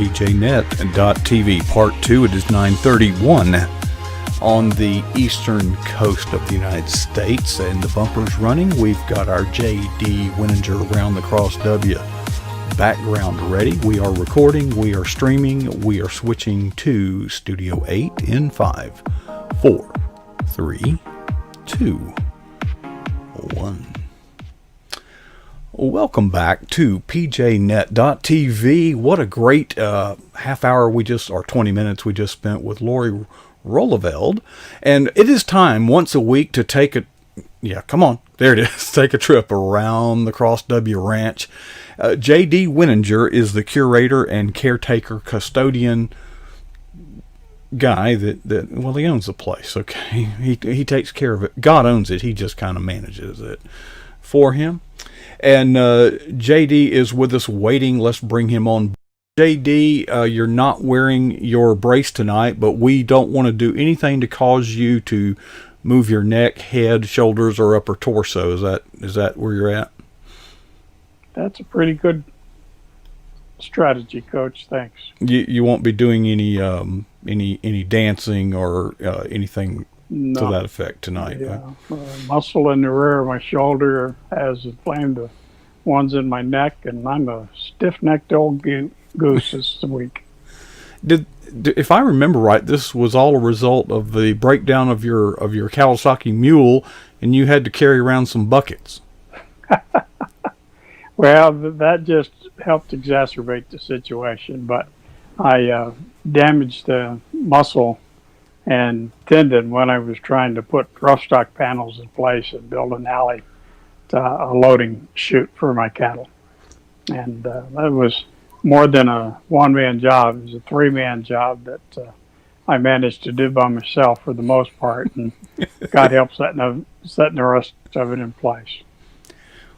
pjnet.tv. Part 2, it is 9:31 on the eastern coast of the United States, and the bumper's running. We've got our J.D. Wininger Around the Cross W background ready. We are recording, we are streaming, we are switching to Studio 8 in 5, 4, 3, 2, 1. Welcome back to pjnet.tv. What a great half hour or 20 minutes we just spent with Lori Rolleveld. And it is time once a week to take a trip around the Cross W Ranch. J.D. Wininger is the curator and caretaker custodian guy that he owns the place, okay? He takes care of it. God owns it. He just kind of manages it for him. And J.D. is with us waiting. Let's bring him on. J.D., you're not wearing your brace tonight, but we don't want to do anything to cause you to move your neck, head, shoulders, or upper torso. Is that where you're at? That's a pretty good strategy, Coach. Thanks. You won't be doing any dancing or anything to that effect tonight. Yeah. Muscle in the rear of my shoulder has inflamed the ones in my neck, and I'm a stiff-necked old goose this week. If I remember right, this was all a result of the breakdown of your Kawasaki mule, and you had to carry around some buckets. Well, that just helped exacerbate the situation, but I damaged the muscle and tendon when I was trying to put rough stock panels in place and build an alley to a loading chute for my cattle. And that was more than a one-man job. It was a three-man job that I managed to do by myself for the most part, and God help setting the rest of it in place.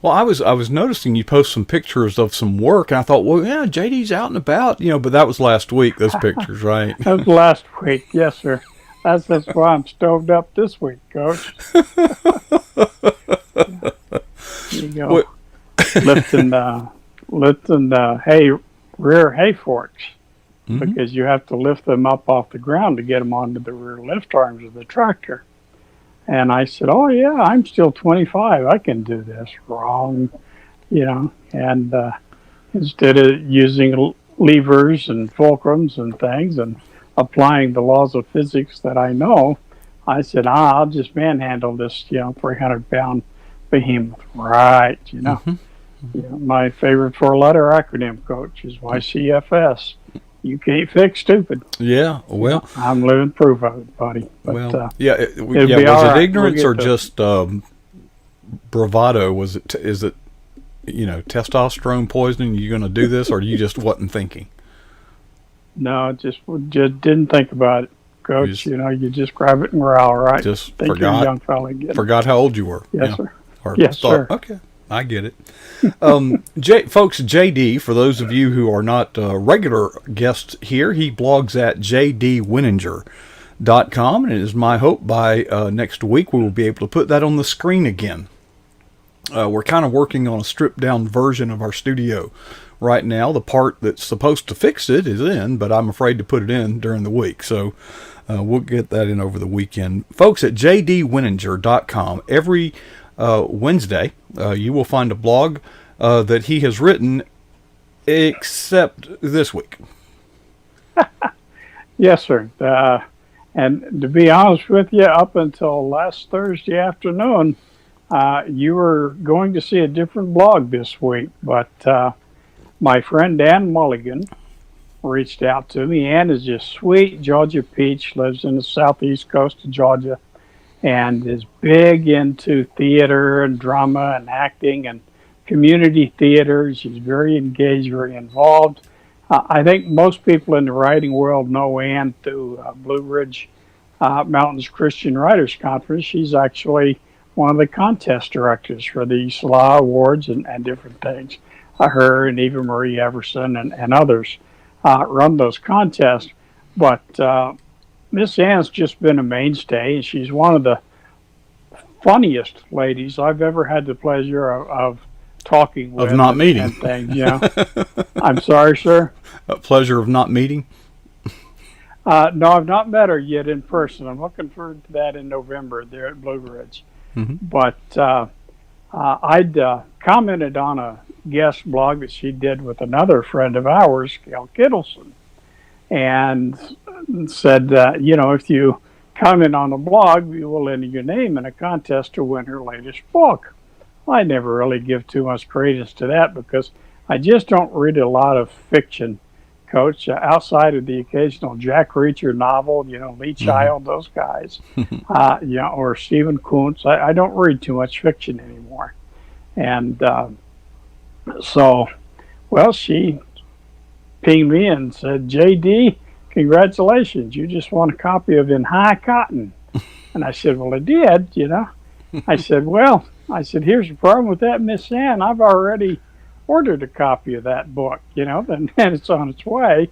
Well, I was noticing you post some pictures of some work, and I thought, well, yeah, JD's out and about, but that was last week, those pictures, right? That was last week, yes, sir. That's why I'm stoved up this week, Coach. There you go. What? lifting rear hay forks, because you have to lift them up off the ground to get them onto the rear lift arms of the tractor. And I said, oh, yeah, I'm still 25. I can do this. Wrong, and instead of using levers and fulcrums and things and applying the laws of physics that I know, I said, I'll just manhandle this, 300-pound behemoth. Right, my favorite four-letter acronym, Coach, is YCFS. You can't fix stupid. Yeah, well, I'm living proof of it, buddy. But, was it ignorance or just bravado? Is it testosterone poisoning? You going to do this, or you just wasn't thinking? No, just didn't think about it, Coach. You just grab it and growl, right? Just think forgot. You're a young fella. Forgot how old you were. Yes, sir. Yes, sir. Okay. I get it. Folks, JD, for those of you who are not regular guests here, he blogs at jdwininger.com, and it is my hope by next week we will be able to put that on the screen again. We're kind of working on a stripped-down version of our studio right now. The part that's supposed to fix it is in, but I'm afraid to put it in during the week, so we'll get that in over the weekend. Folks, at jdwininger.com, every Wednesday, you will find a blog that he has written, except this week. Yes, sir. And to be honest with you, up until last Thursday afternoon, you were going to see a different blog this week. But my friend Ann Mulligan reached out to me. Ann is just sweet Georgia peach, lives in the southeast coast of Georgia, and is big into theater and drama and acting and community theater. She's very engaged, very involved. I think most people in the writing world know Ann through Blue Ridge Mountains Christian Writers Conference. She's actually one of the contest directors for the SLA Awards and different things. Her and Eva Marie Everson and others run those contests. But Miss Ann's just been a mainstay, and she's one of the funniest ladies I've ever had the pleasure of talking Of with not meeting. and things. I'm sorry, sir. A pleasure of not meeting. No, I've not met her yet in person. I'm looking forward to that in November there at Blue Ridge. Hmm. But I'd commented on a guest blog that she did with another friend of ours, Gail Kittleson, and said, if you comment on the blog, we will enter your name in a contest to win her latest book. Well, I never really give too much credence to that because I just don't read a lot of fiction, Coach, outside of the occasional Jack Reacher novel, Lee Child, those guys, or Stephen Kuntz. I don't read too much fiction anymore. And she pinged me and said, JD, congratulations, you just won a copy of In High Cotton. And I said, well, I did, I said, here's the problem with that, Miss Ann. I've already ordered a copy of that book, and it's on its way.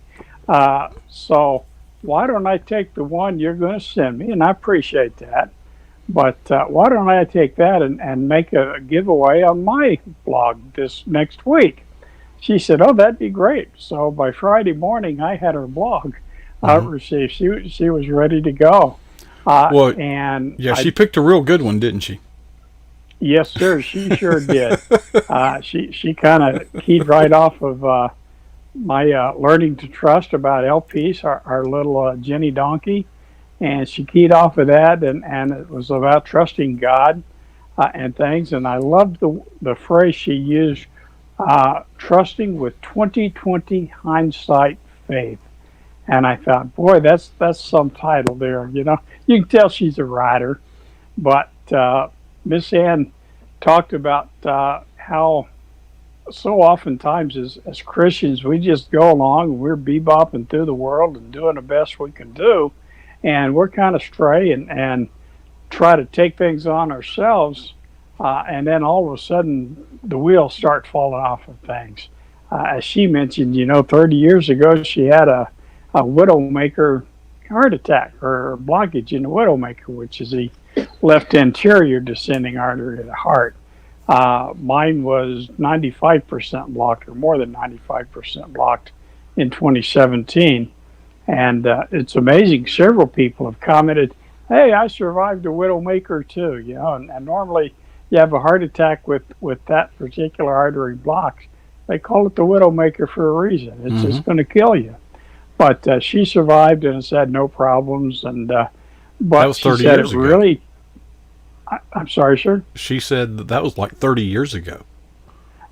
So why don't I take the one you're going to send me? And I appreciate that. But why don't I take that and make a giveaway on my blog this next week? She said, oh, that'd be great. So by Friday morning, I had her blog received. She was ready to go. She picked a real good one, didn't she? Yes, sir. She sure did. She kind of keyed right off of my learning to trust about LPs, our little Jenny donkey. And she keyed off of that, and it was about trusting God and things. And I loved the phrase she used, trusting with 20/20 hindsight faith. And I thought, boy, that's some title there. You can tell she's a writer. But Miss Ann talked about how so oftentimes as Christians, we just go along and we're bebopping through the world and doing the best we can do. And we're kind of stray and try to take things on ourselves. And then all of a sudden, the wheels start falling off of things. As she mentioned, 30 years ago, she had a widowmaker heart attack or blockage in the widowmaker, which is the left anterior descending artery of the heart. Mine was 95% blocked, or more than 95% blocked in 2017. And it's amazing. Several people have commented, hey, I survived a widowmaker too, and normally you have a heart attack with that particular artery blocked. They call it the widowmaker for a reason. It's just going to kill you. But she survived and has had no problems. And but that was 30 years ago. Really, I'm sorry, sir? She said that was like 30 years ago.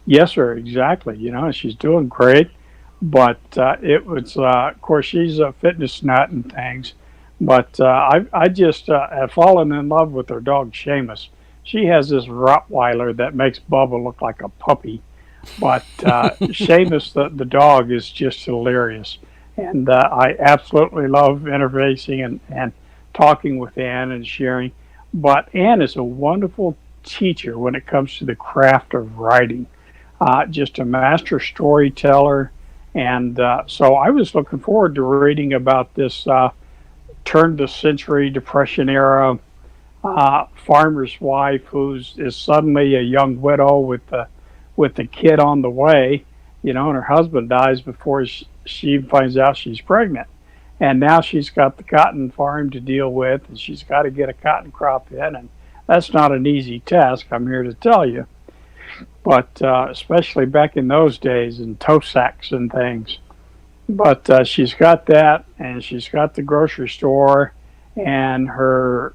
Yes, sir, exactly. She's doing great. But it was, of course, she's a fitness nut and things. But I just have fallen in love with her dog, Seamus. She has this Rottweiler that makes Bubba look like a puppy. But Seamus, the dog, is just hilarious. And I absolutely love interfacing and talking with Ann and sharing. But Ann is a wonderful teacher when it comes to the craft of writing. Just a master storyteller. And so I was looking forward to reading about this turn-of-the-century Depression era farmer's wife is suddenly a young widow with the kid on the way, and her husband dies before she finds out she's pregnant. And now she's got the cotton farm to deal with, and she's got to get a cotton crop in, and that's not an easy task, I'm here to tell you. But especially back in those days in tow sacks and things. But she's got that, and she's got the grocery store, and her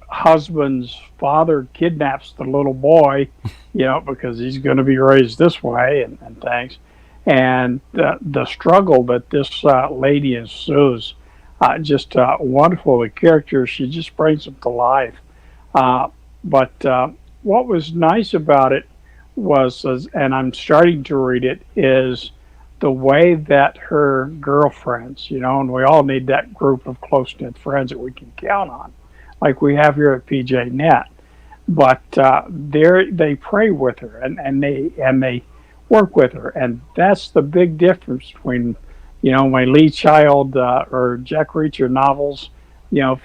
husband's father kidnaps the little boy, because he's going to be raised this way and things. And the struggle that this lady ensues, just wonderful. The character, she just brings them to life. But what was nice about it was, and I'm starting to read it, is the way that her girlfriends, and we all need that group of close-knit friends that we can count on, like we have here at PJ Net. But they pray with her and they work with her, and that's the big difference between, my Lee Child or Jack Reacher novels,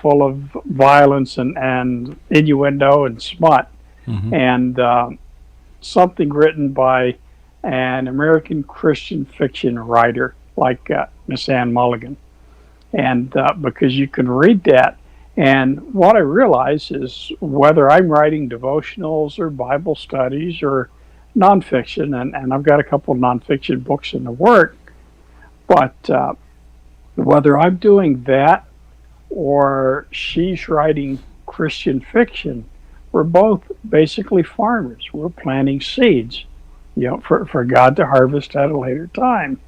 full of violence and innuendo and smut, and something written by an American Christian fiction writer like Miss Anne Mulligan. And because you can read that, and what I realize is whether I'm writing devotionals or Bible studies or nonfiction, and I've got a couple of nonfiction books in the work, but whether I'm doing that or she's writing Christian fiction, we're both basically farmers. We're planting seeds, for God to harvest at a later time.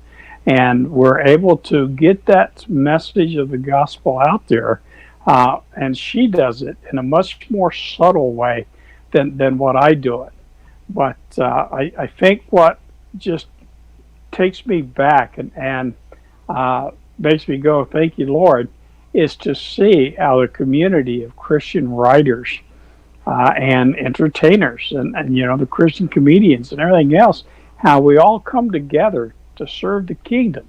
And we're able to get that message of the gospel out there. And she does it in a much more subtle way than what I do it. But I think what just takes me back and makes me go, thank you, Lord, is to see how the community of Christian writers and entertainers and the Christian comedians and everything else, how we all come together to serve the kingdom.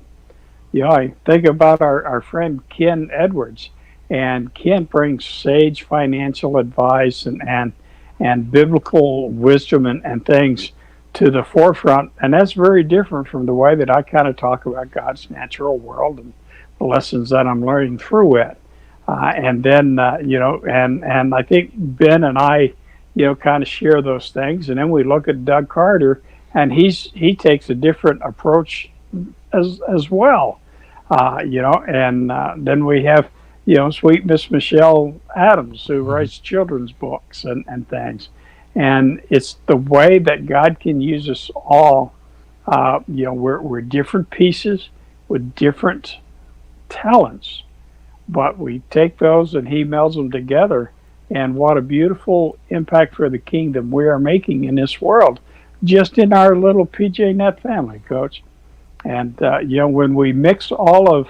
I think about our friend Ken Edwards, and Ken brings sage financial advice and biblical wisdom and things to the forefront, and that's very different from the way that I kind of talk about God's natural world and the lessons that I'm learning through it. And then and I think Ben and I kind of share those things, and then we look at Doug Carter, and he takes a different approach as well. And then we have sweet Miss Michelle Adams, who writes children's books and things. And it's the way that God can use us all. We're different pieces with different talents, but we take those and he melds them together. And what a beautiful impact for the kingdom we are making in this world, just in our little PJ Net family, Coach. And when we mix all of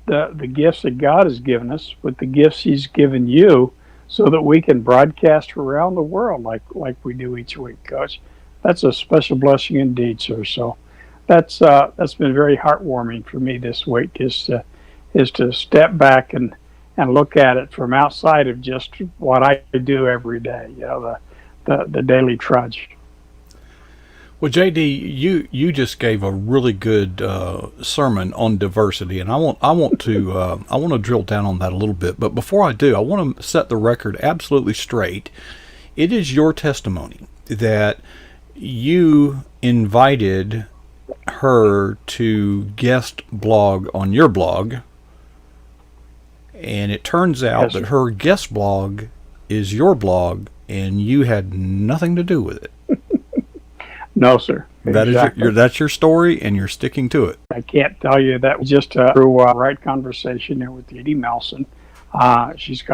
the gifts that God has given us with the gifts he's given you, so that we can broadcast around the world like we do each week, Coach, that's a special blessing indeed, sir. So that's been very heartwarming for me this week, is to step back and look at it from outside of just what I do every day, the daily trudge. Well, JD, you just gave a really good sermon on diversity, and I want to drill down on that a little bit. But before I do, I want to set the record absolutely straight. It is your testimony that you invited her to guest blog on your blog, and it turns out that her guest blog is your blog, and you had nothing to do with it. No, sir. Exactly. That's your story, and you're sticking to it. I can't tell you that was just through a right conversation there with Edie Melson. She's got